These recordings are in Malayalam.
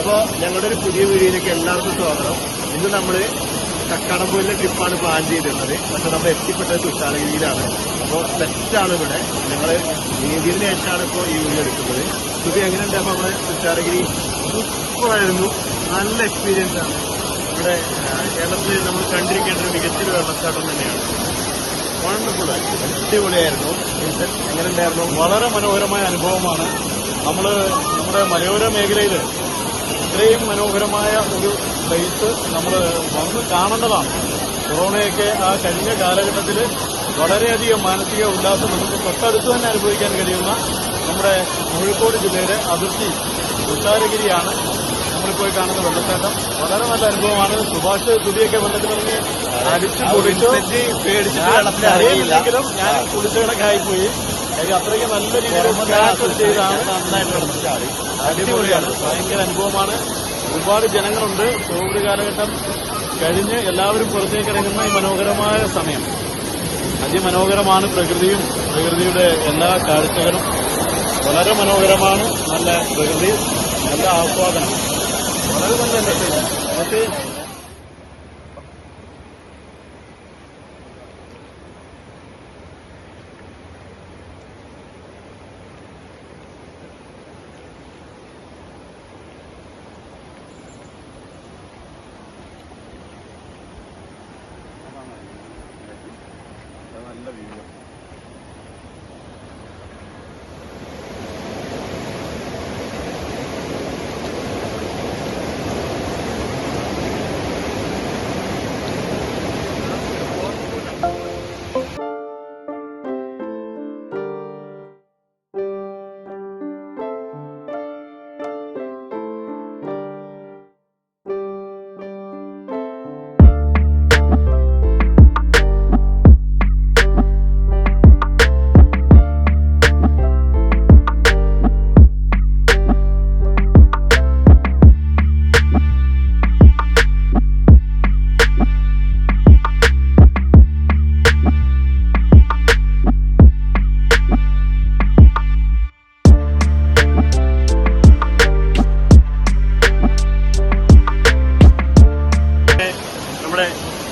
അപ്പോൾ ഞങ്ങളുടെ ഒരു പുതിയ വീഡിയോയിലേക്ക് എല്ലാവർക്കും സ്വാഗതം. ഇന്ന് നമ്മൾ കക്കാടംപൊയിലെ ട്രിപ്പാണ് പ്ലാൻ ചെയ്തിരുന്നത്. പക്ഷെ നമ്മൾ എത്തിപ്പെട്ടത് തുഷാരഗിരിയിലാണ്. അപ്പോൾ ബെസ്റ്റാണ് ഇവിടെ. ഞങ്ങൾ നീതിന് ശേഷമാണ് ഇപ്പോൾ ഈ വീഡിയോ എടുക്കുന്നത്. ഇത് എങ്ങനെയുണ്ടാകുമ്പോൾ നമ്മൾ തുഷാരഗിരി സൂപ്പറായിരുന്നു. നല്ല എക്സ്പീരിയൻസ് ആണ്. ഇവിടെ കേരളത്തിൽ നമ്മൾ കണ്ടിരിക്കേണ്ട ഒരു മികച്ചൊരു വെള്ളച്ചാട്ടം തന്നെയാണ്. വണ്ടർഫുൾ, അടിപൊളിയായിരുന്നു. എങ്ങനെ ഉണ്ടായിരുന്നു? വളരെ മനോഹരമായ അനുഭവമാണ്. നമ്മുടെ മലയോര മേഖലയിൽ ഇത്രയും മനോഹരമായ ഒരു പ്ലേസ് നമ്മൾ വന്ന് കാണേണ്ടതാണ്. കൊറോണയൊക്കെ ആ കഴിഞ്ഞ കാലഘട്ടത്തിൽ വളരെയധികം മാനസിക ഉല്ലാസം നമുക്ക് തൊട്ടടുത്ത് തന്നെ അനുഭവിക്കാൻ കഴിയുന്ന നമ്മുടെ കോഴിക്കോട് ജില്ലയിലെ അതിർത്തി തുഷാരഗിരിയാണ് നമ്മളിപ്പോയി കാണുന്ന വെള്ളച്ചാട്ടം. വളരെ നല്ല അനുഭവമാണ്. സുഭാഷ് തുലിയൊക്കെ വെള്ളത്തിലിറങ്ങി അടിച്ചു പൊളിച്ചു അറിയില്ലെങ്കിലും ഞാൻ കുളിച്ച കണക്കായിപ്പോയി. കാര്യം അത്രയ്ക്ക് നല്ല രീതിയിൽ ചെയ്താണ് നന്നായിട്ട് കിടന്ന് ചാടി. അടിപൊളിയാണ്. ഭയങ്കര അനുഭവമാണ്. ഒരുപാട് ജനങ്ങളുണ്ട്. കോവിഡ് കാലഘട്ടം കഴിഞ്ഞ് എല്ലാവരും പുറത്തേക്ക് ഇറങ്ങുന്ന ഈ മനോഹരമായ സമയം. അതിമനോഹരമാണ്. പ്രകൃതിയുടെ എല്ലാ കാഴ്ചകളും വളരെ മനോഹരമാണ്. നല്ല പ്രകൃതി, നല്ല ആസ്വാദനം, വളരെ നല്ല എന്റർടൈൻമെന്റ്. ഓക്കെ, നല്ല വ്യൂ.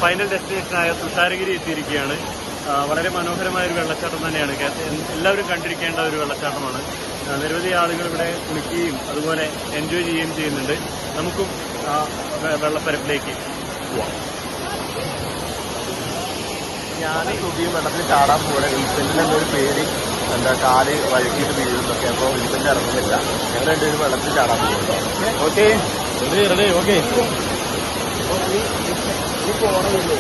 ഫൈനൽ ഡെസ്റ്റിനേഷനായ തുഷാരഗിരി എത്തിയിരിക്കുകയാണ്. വളരെ മനോഹരമായ ഒരു വെള്ളച്ചാട്ടം തന്നെയാണ്. എല്ലാവരും കണ്ടിരിക്കേണ്ട ഒരു വെള്ളച്ചാട്ടമാണ്. നിരവധി ആളുകൾ ഇവിടെ കുളിക്കുകയും അതുപോലെ എൻജോയ് ചെയ്യുകയും ചെയ്യുന്നുണ്ട്. നമുക്കും വെള്ളപ്പരപ്പിലേക്ക് പോവാം. ഞാൻ സുഖിയും വെള്ളത്തിൽ ചാടാൻ പോലെ വിൽപ്പൻ്റെ ഒരു പേര് കാല് വഴുക്കിയിട്ട് വീഴുന്നൊക്കെ. അപ്പോൾ വിൽപ്പൻ്റെ ഇറങ്ങുന്നില്ല. ഞങ്ങൾ രണ്ടുപേരും വെള്ളത്തിൽ ചാടാൻ പോകുന്നുണ്ടോ? Okay, ready. ഓക്കെ, ഈ പോണമില്ലേ